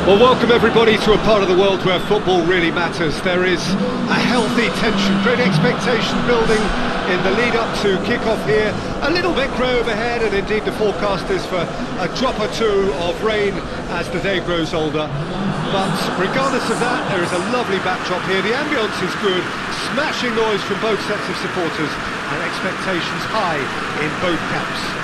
Well, welcome everybody to a part of the world where football really matters. There is a healthy tension, great expectation building in the lead-up to kick-off here. A little bit grey overhead, and indeed the forecast is for a drop or two of rain as the day grows older. But regardless of that, there is a lovely backdrop here. The ambience is good, smashing noise from both sets of supporters, and expectations high in both camps.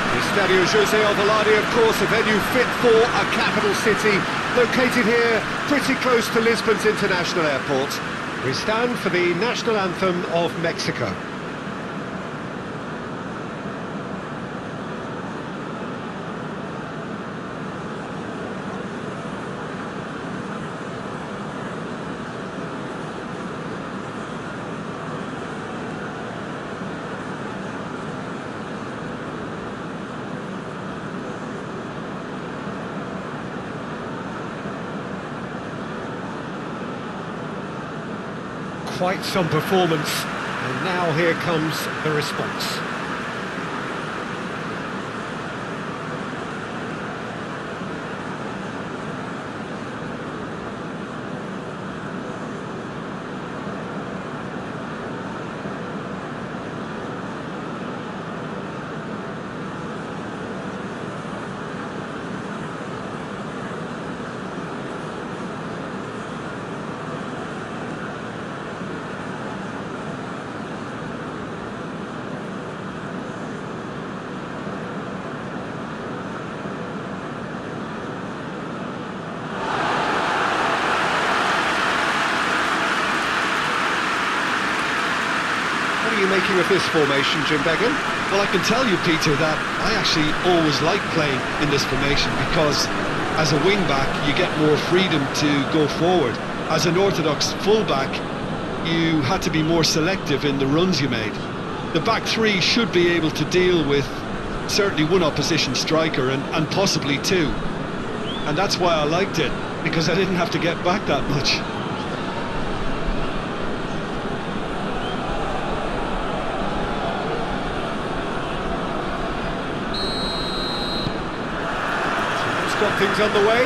The Estadio José Alvalade, of course, a venue fit for a capital city, located here pretty close to Lisbon's international airport. We stand for the national anthem of Mexico. Quite some performance, and now here comes the response. What are you making of this formation, Jim Beggan? Well, I can tell you, Peter, that I actually always like playing in this formation because as a wing-back you get more freedom to go forward. As an orthodox full-back, you had to be more selective in the runs you made. The back three should be able to deal with certainly one opposition striker and possibly two. And that's why I liked it, because I didn't have to get back that much. Got things underway.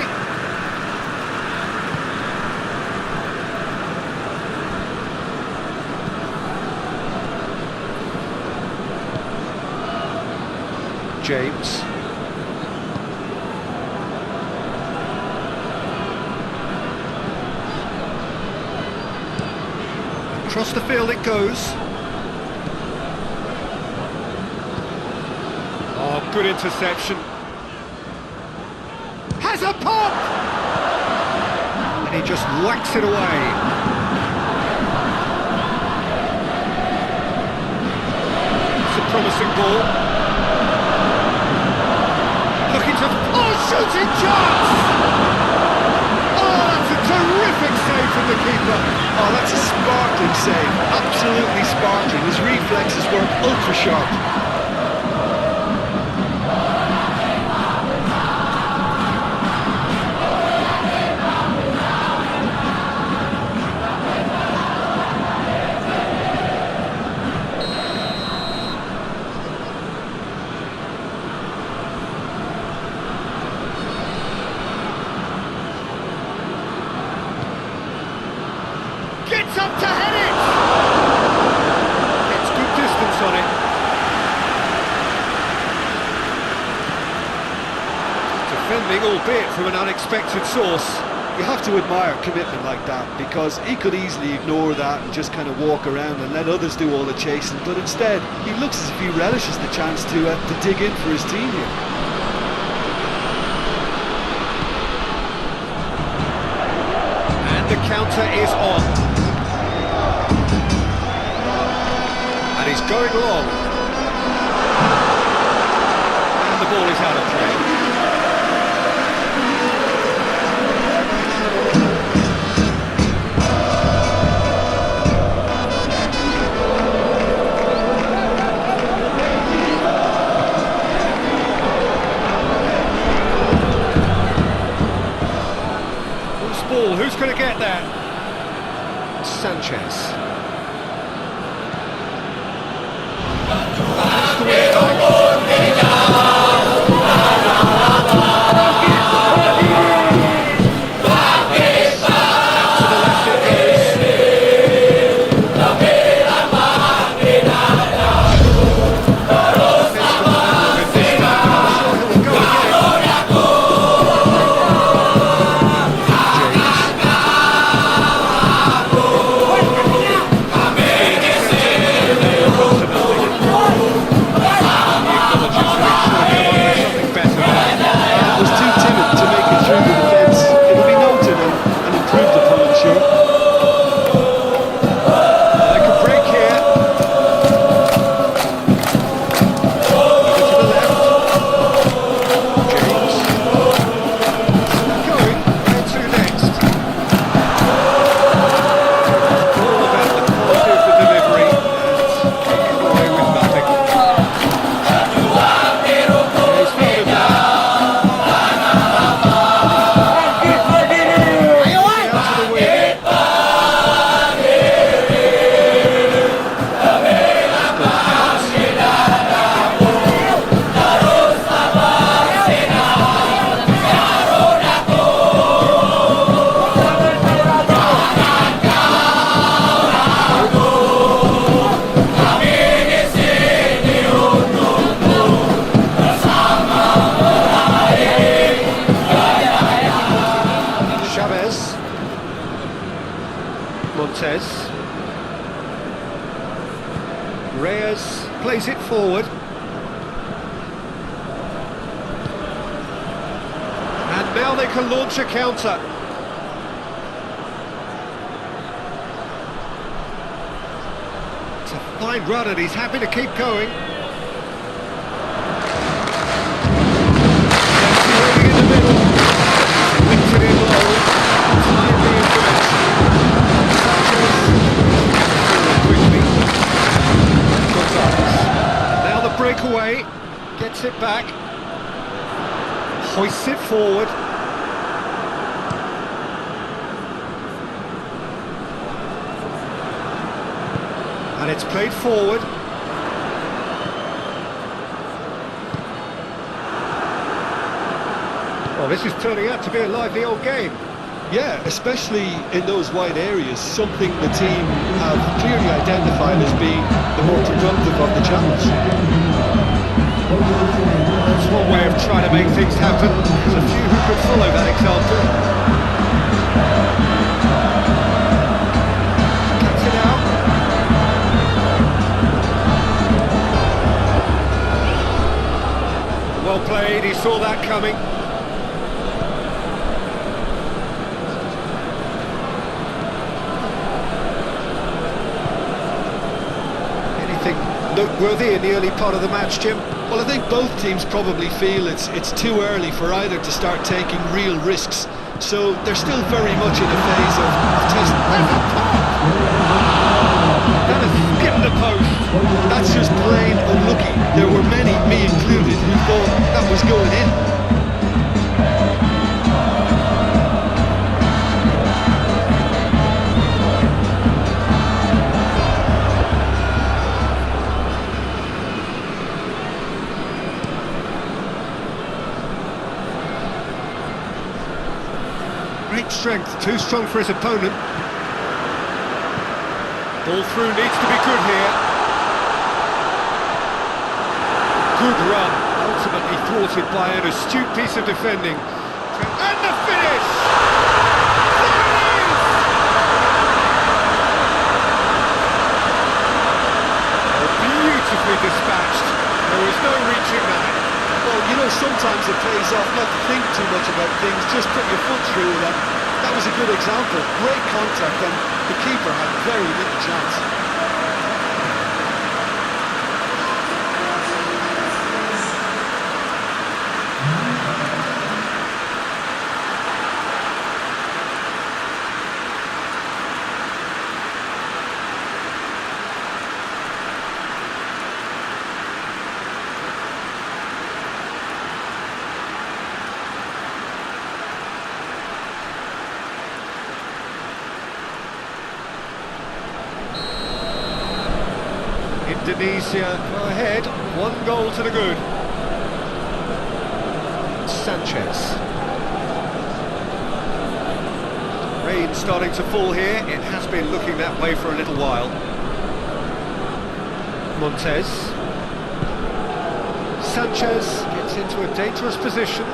James. Across the field it goes. Oh, good interception. Has a pop! And he just whacks it away. It's a promising ball. Looking to... Oh, shooting chance! Oh, that's a terrific save from the keeper. Oh, that's a sparkling save. Absolutely sparkling. His reflexes were ultra sharp. Gets up to head it! It's good distance on it. Defending, albeit from an unexpected source. You have to admire commitment like that, because he could easily ignore that and just kind of walk around and let others do all the chasing, but instead he looks as if he relishes the chance to dig in for his team here. And the counter is on. And he's going long. And the ball is out of play. Loose ball, who's going to get that? Sanchez. That's the way back. plays it forward. And now they can launch a counter. It's a fine run and he's happy to keep going. Waiting in the middle. Whipped it in low. Timely intervention. Quickly. Now the breakaway. Gets it back. Hoists it forward. And it's played forward. Well, this is turning out to be a lively old game. Yeah, especially in those wide areas, something the team have clearly identified as being the more productive of the channels. That's one way of trying to make things happen. There's a few who could follow that example. Cuts it out. Well played, he saw that coming. Anything noteworthy in the early part of the match, Jim? Well, I think both teams probably feel it's too early for either to start taking real risks. So they're still very much in a phase of testing. That has skipped the post. That's just plain unlucky. There were many, me included, who thought that was going in. Great strength, too strong for his opponent. Ball through needs to be good here. Good run, ultimately thwarted by an astute piece of defending. And the finish! There it is! Oh, beautifully dispatched. There was no reaching that. Well, you know, sometimes it pays off not to think too much about things, just put your foot through it. That was a good example. Great contact, and the keeper had very little chance. Indonesia go ahead, 1 goal to the good. Sanchez. Rain starting to fall here, it has been looking that way for a little while. Montez. Sanchez gets into a dangerous position.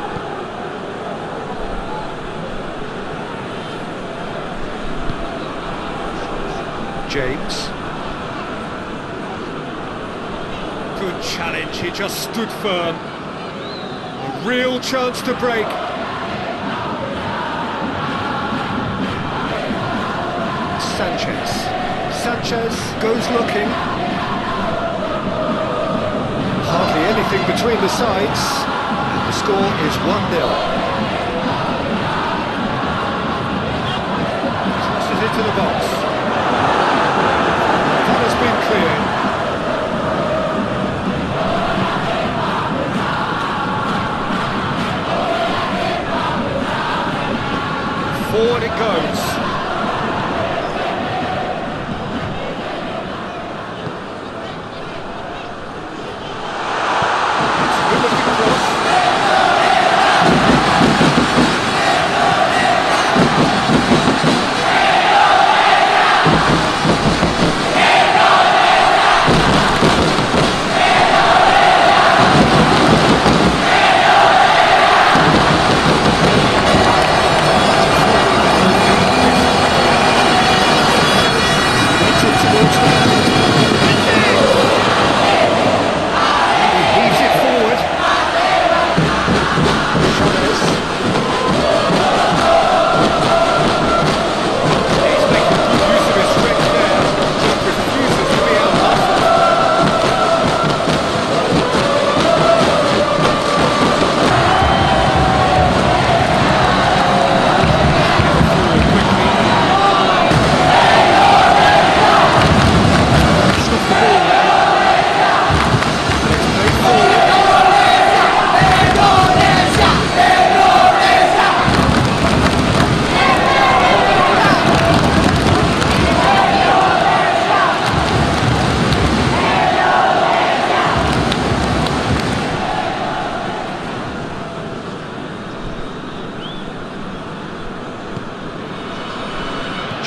James. Good challenge, he just stood firm. A real chance to break. Sanchez goes looking. Hardly anything between the sides. And the score is 1-0. Tosses it to the box. That has been cleared. Forward it goes. It's a good looking cross.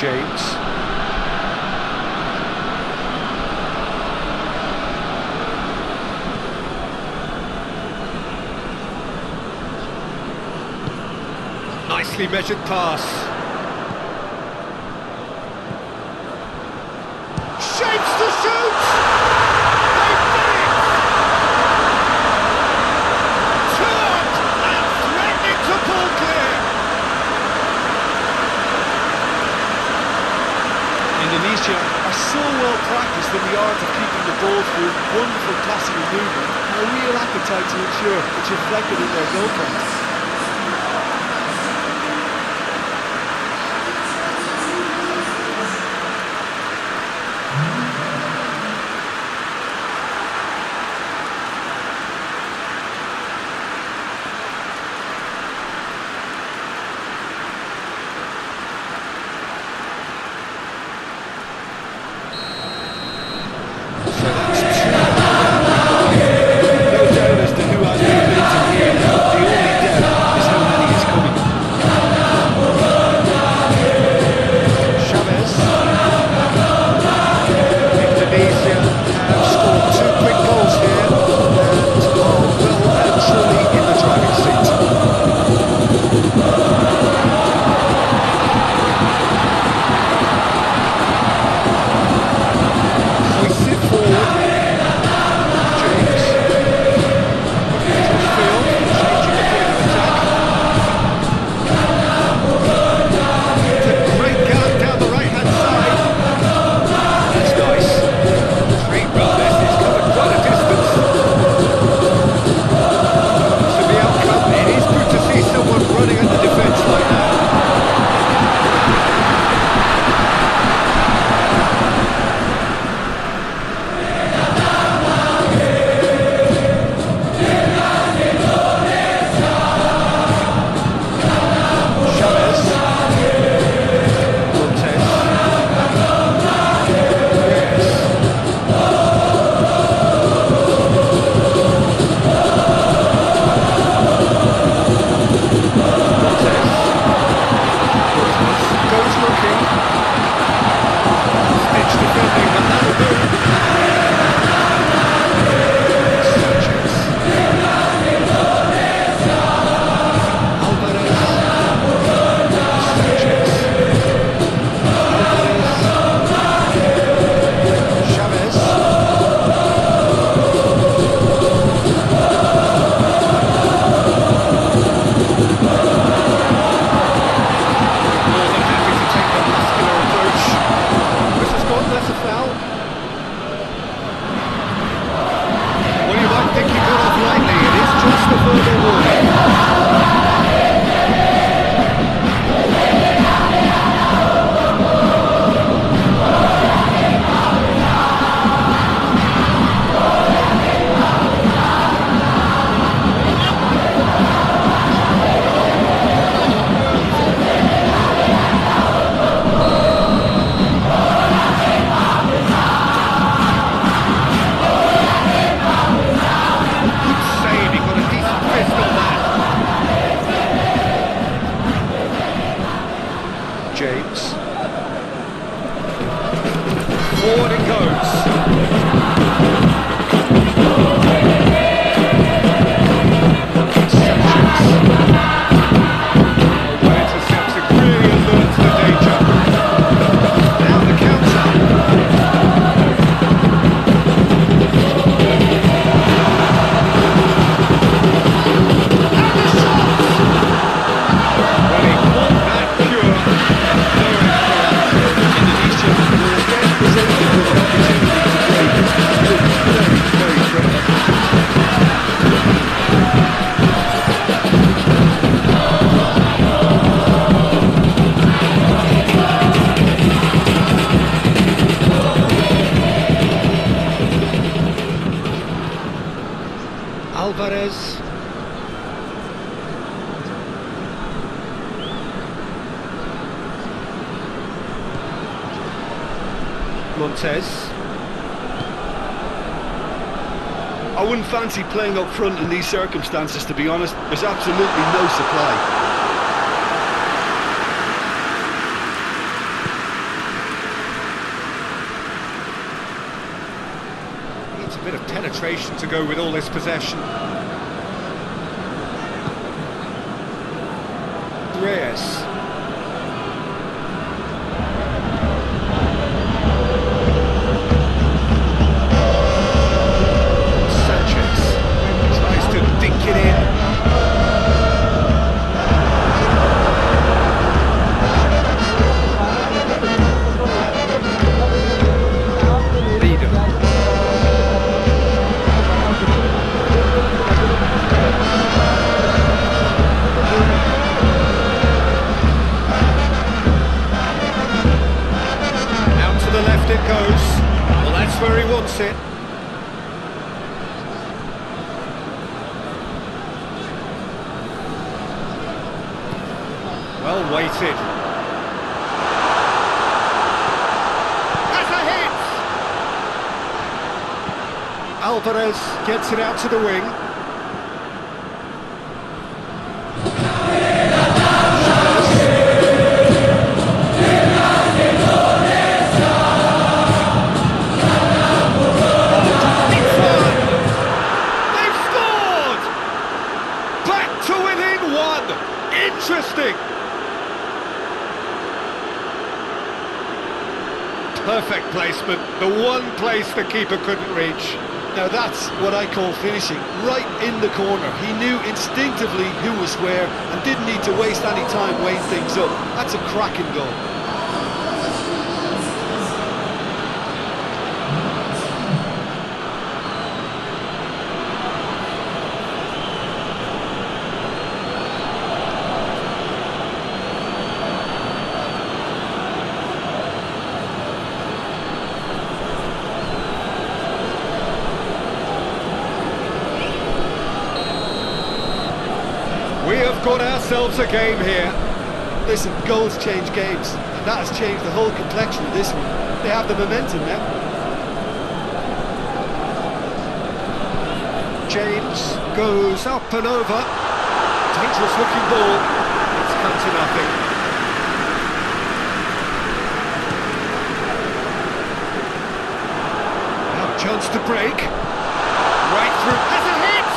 James. Nicely measured pass. Shapes to shoot! They've done it! Turned and threatening to pull clear. Indonesia are so well practiced in the art of keeping the ball through wonderful passing and movement, and a real appetite to ensure it's reflected in their goal points. Forward it Alvarez. Montez. I wouldn't fancy playing up front in these circumstances, to be honest. There's absolutely no supply. A bit of penetration to go with all this possession. Reyes. Sanchez tries to dink it in. It goes. Well, that's where he wants it. Well weighted. That's a hit! Alvarez gets it out to the wing. Interesting. Perfect placement, the one place the keeper couldn't reach. Now that's what I call finishing, right in the corner. He knew instinctively who was where and didn't need to waste any time weighing things up. That's a cracking goal. We have got ourselves a game here. Listen, goals change games, and that has changed the whole complexion of this one. They have the momentum now. James goes up and over. Dangerous looking ball. It's come to nothing. Now a chance to break. Right through. Has a hit!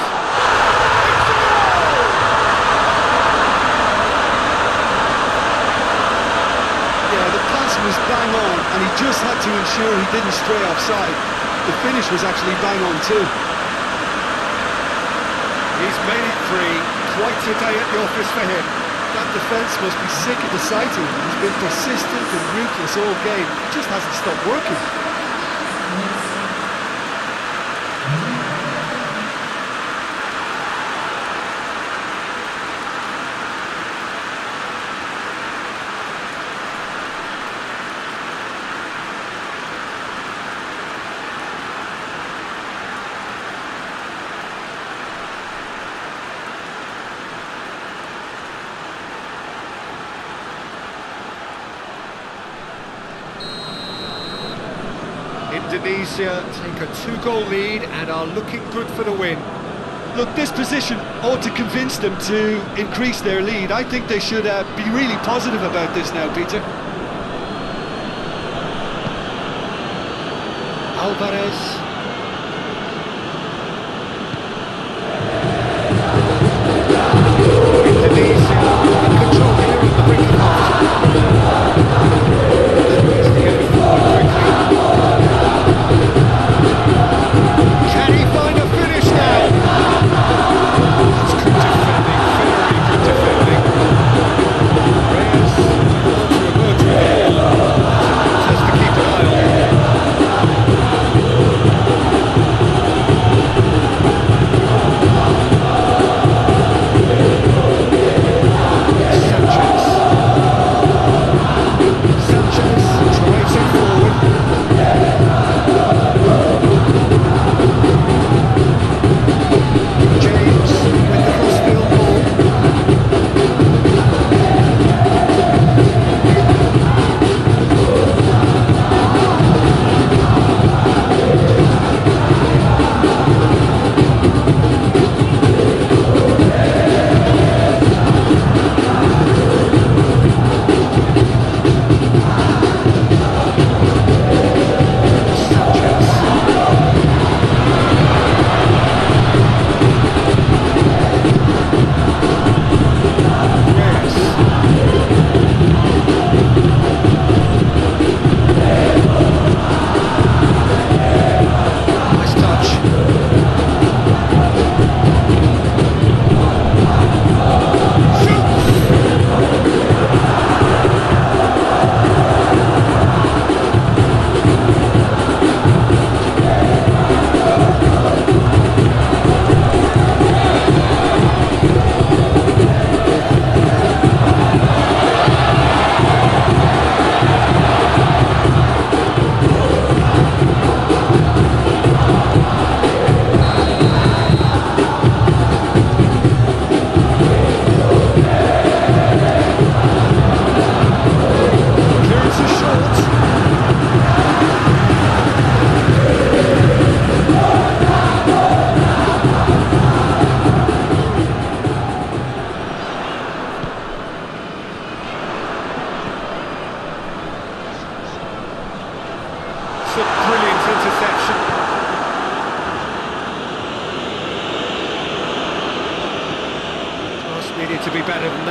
Was bang on, and he just had to ensure he didn't stray offside. The finish was actually bang on too. He's made it free. Quite a day at the office for him. That defence must be sick of the sight of him. He's been persistent and ruthless all game. He just hasn't stopped working. Indonesia take a 2-goal lead and are looking good for the win. Look, this position ought to convince them to increase their lead. I think they should be really positive about this now, Peter. Alvarez. Indonesia in control here at the brink of half-time. He's getting forward quickly. Can he find a finish now? That's good defending, very good defending. Reyes wants to emerge with the ball. Has to keep an eye on it.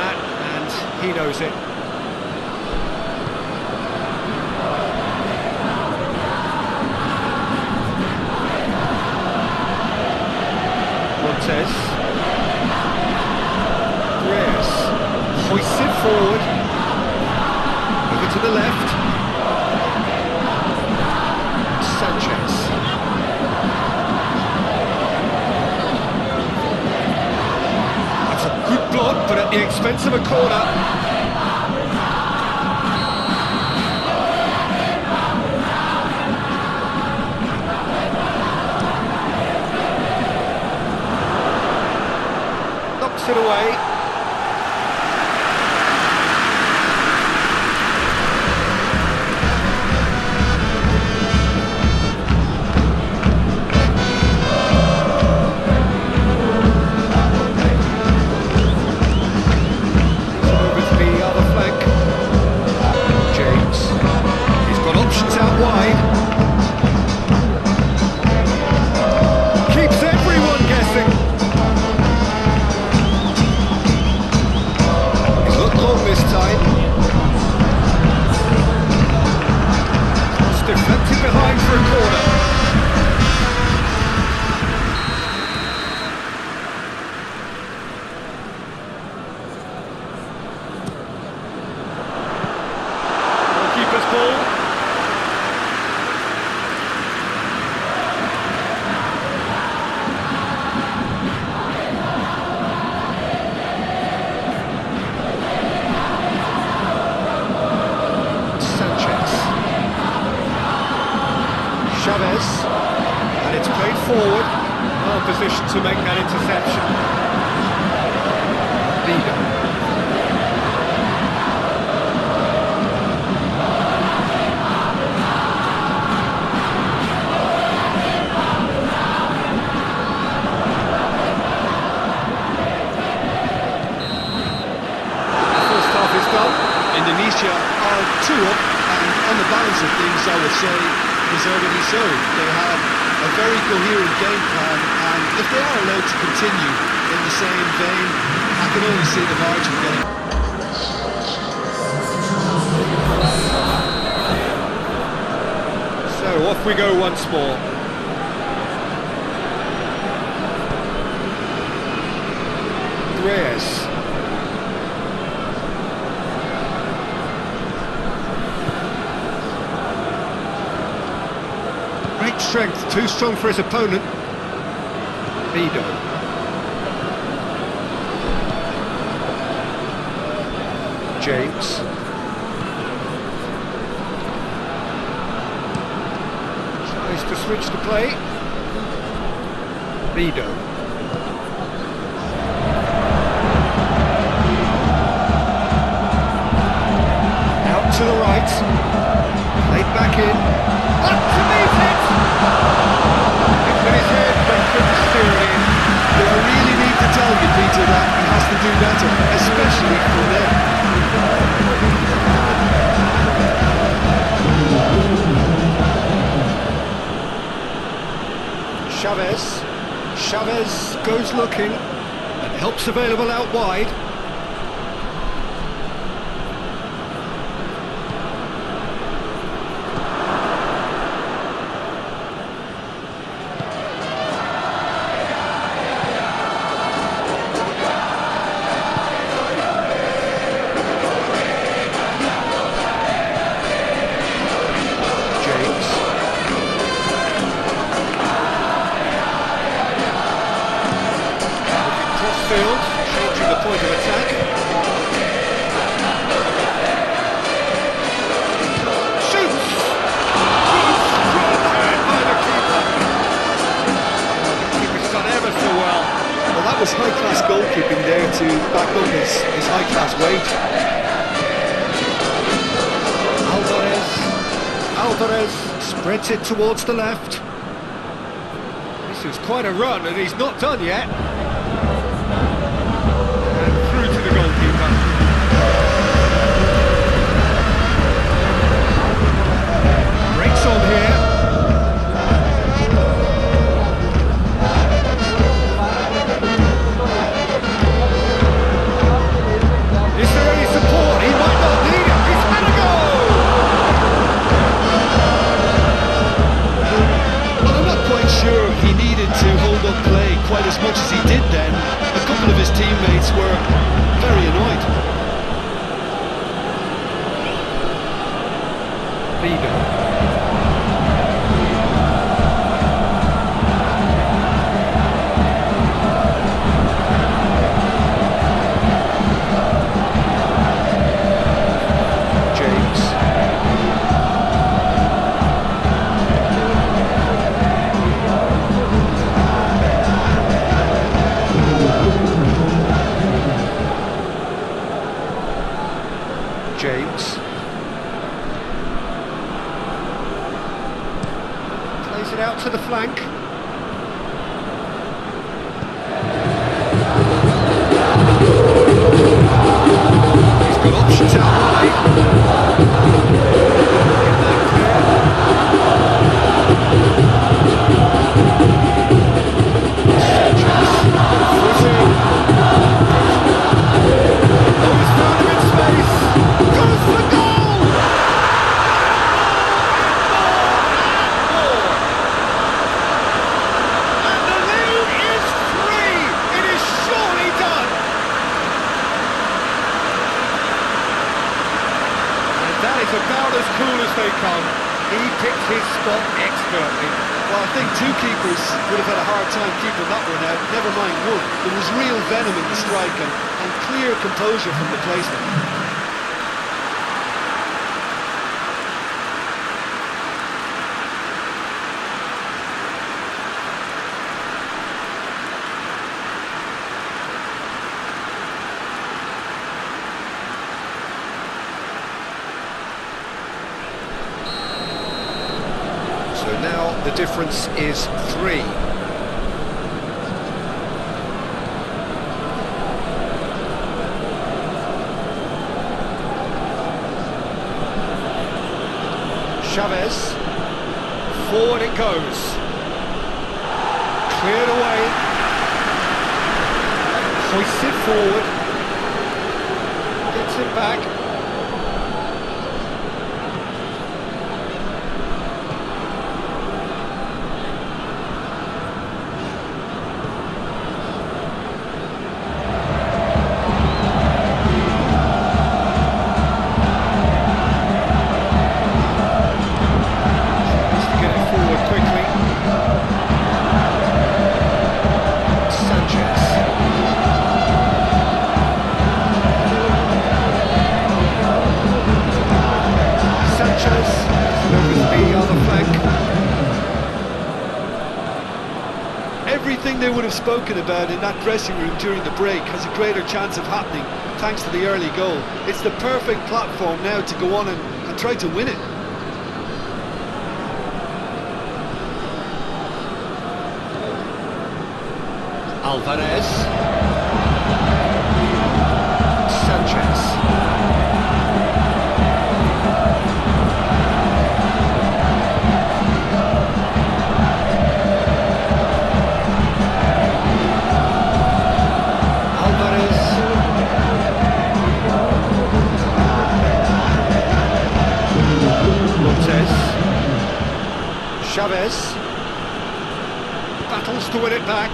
that, and he knows it. Montez. Reyes. Hoists it forward. Over to the left. Sanchez. That's a good block, but at the expense of a corner. Knocks it away. Over to the other flank. James. He's got options out wide. Keeps everyone guessing. He's looked long this time. It's deflected behind for a corner. Keeper's ball. Sanchez. Chavez. And it's played forward. Well positioned to make that interception. Vida. First half is done. Indonesia are 2 up, and on the balance of things, I would say, deservedly so. They have a very coherent game plan, and if they are allowed to continue in the same vein, I can only see the margin getting... So off we go once more. Reyes. Great strength, too strong for his opponent. Vido. James. Tries to switch the play. Vido. Out to the right. Played back in. Up to meet it! It's in his head, but couldn't steer it in. But I really need to tell you, Peter, that he has to do better, especially for them. Chavez goes looking and helps available out wide. Field, changing the point of attack. Shoots! Good by the keeper. The keeper's done ever so well. Well, that was high-class goalkeeping there to back up his high-class weight. Alvarez spreads it towards the left. This is quite a run, and he's not done yet. Breaks on here. James. Plays it out to the flank. He's got options out wide. About as cool as they come. He picked his spot expertly. Well, I think two keepers would have had a hard time keeping that one out, never mind one. There was real venom in the strike and clear composure from the placement. So now the difference is 3. Chavez, forward it goes. Cleared away. Hoisted forward. Gets it back. Everything they would have spoken about in that dressing room during the break has a greater chance of happening thanks to the early goal. It's the perfect platform now to go on and try to win it. Alvarez. Sanchez. Chavez battles to win it back.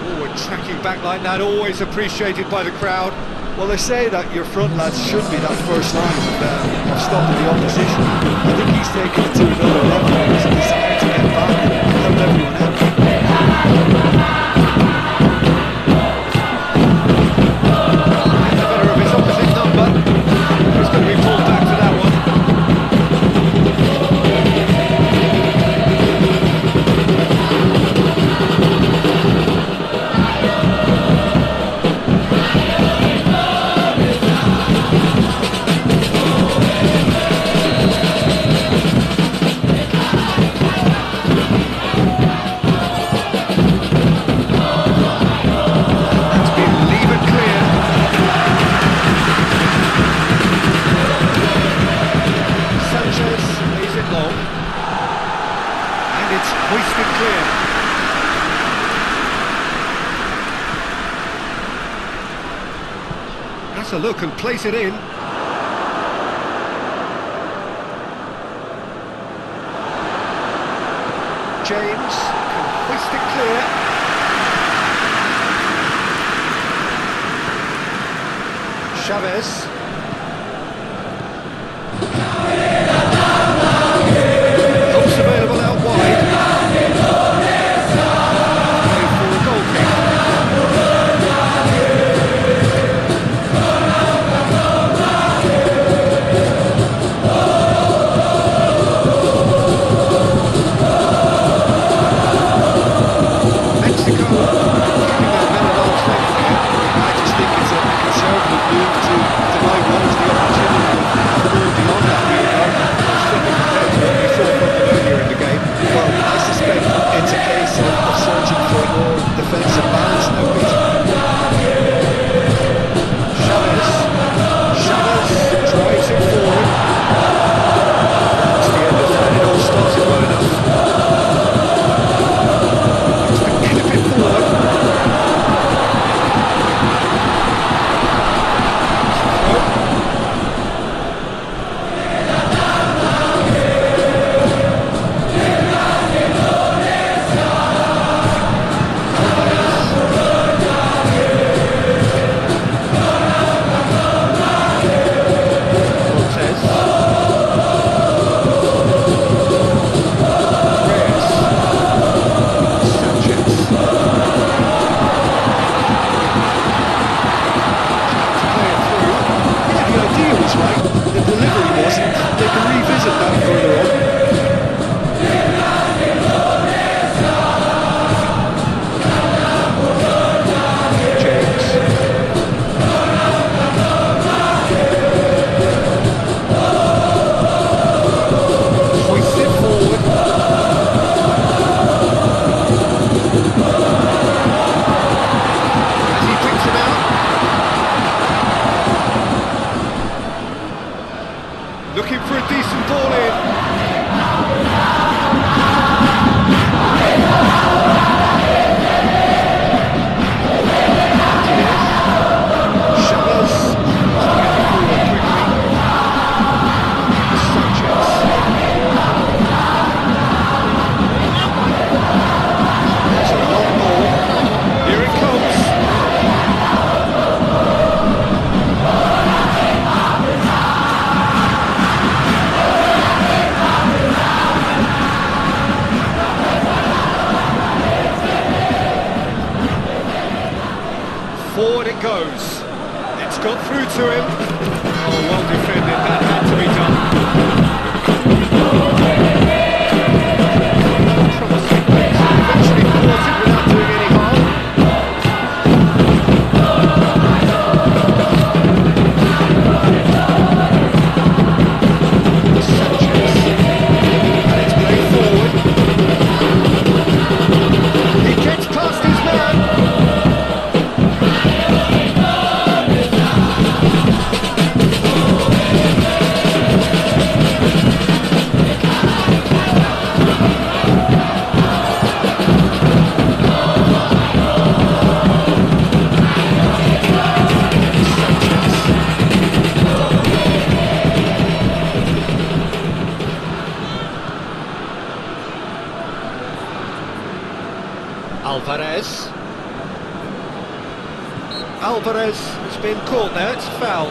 Forward tracking back like that, always appreciated by the crowd. Well, they say that your front lads should be that first line of stopping the opposition. I think he's taken it to another level. He's decided to get back and help everyone out. The better of his opposite number. He's going to be pulled back for that one. Hoisted clear. That's a look and place it in. James can hoist it clear. Chavez. Hooks available out wide. I just think it's a conservative move to divide got through to him. Oh, well defended, that had to be done. Promising pace, eventually caught it without doing any harm. Sanchez, and it's played forward. He gets past his man. Alvarez has been caught there, it's a foul.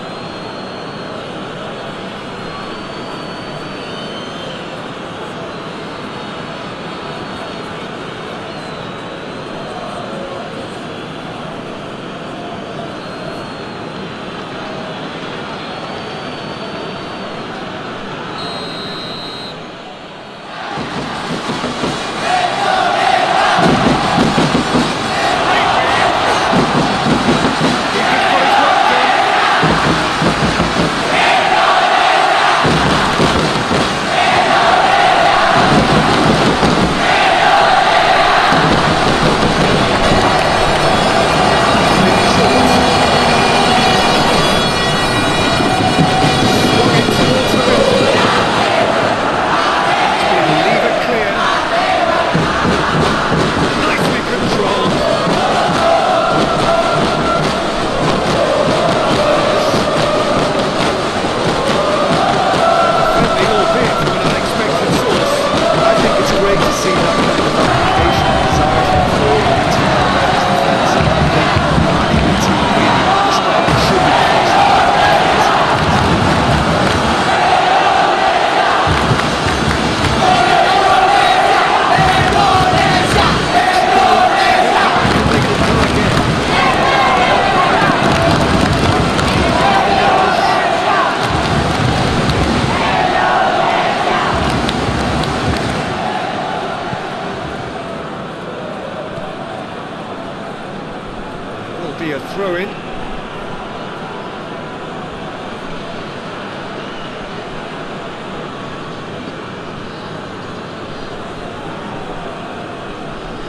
Be a throw-in.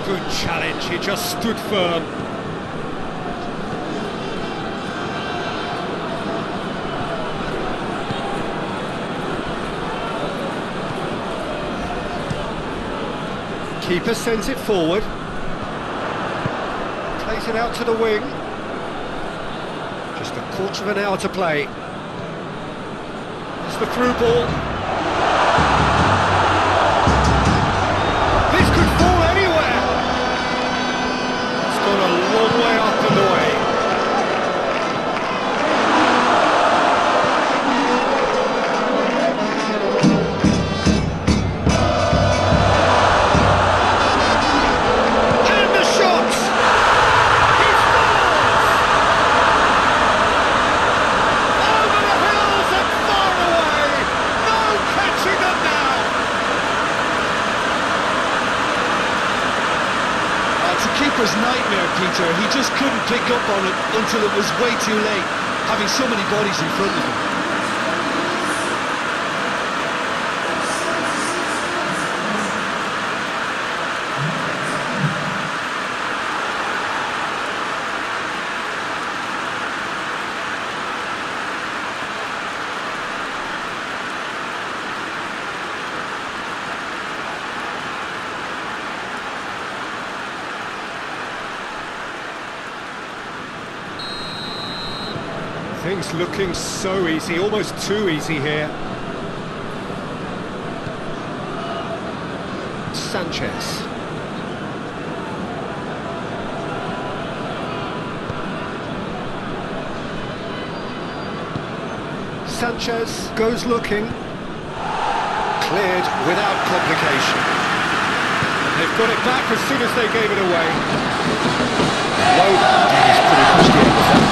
Good challenge, he just stood firm. Keeper sends it forward. Plays it out to the wing. Just a quarter of an hour to play. It's the through ball. This could fall anywhere. It's gone a long way up and away. And the shot! He scores! Over the hills and far away! No catching them now! It's a keeper's nightmare, Peter. He just couldn't pick up on it until it was way too late, having so many bodies in front of him. Things looking so easy, almost too easy here. Sanchez. Sanchez goes looking. Cleared without complication. They've got it back as soon as they gave it away. Low, that is pretty much the end of that.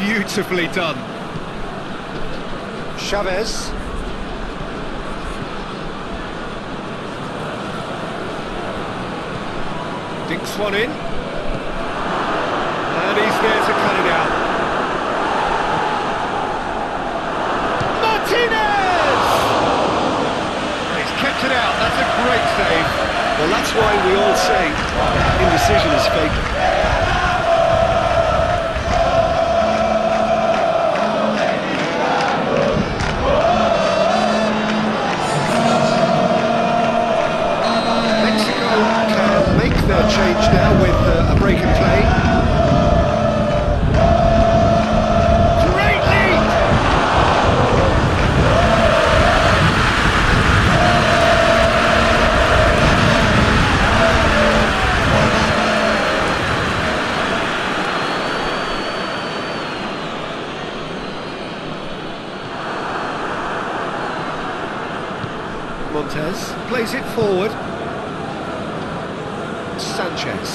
Beautifully done. Chavez. Dinks one in. And he's there to cut it out. Martinez! He's kept it out, that's a great save. Well, that's why we all say indecision is fatal. Their change now with a break in play. Great lead! Montez plays it forward. Sanchez.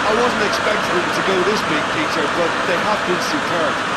I wasn't expecting them to go this big, Peter, but they have been superb.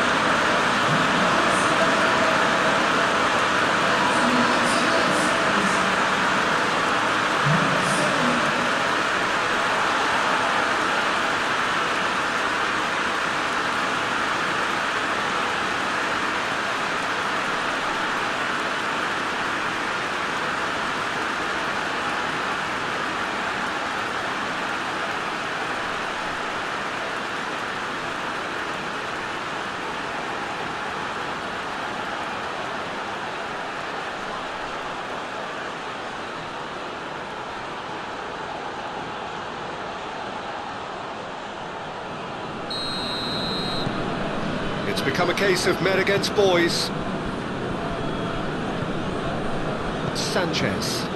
It's become a case of men against boys. Sanchez.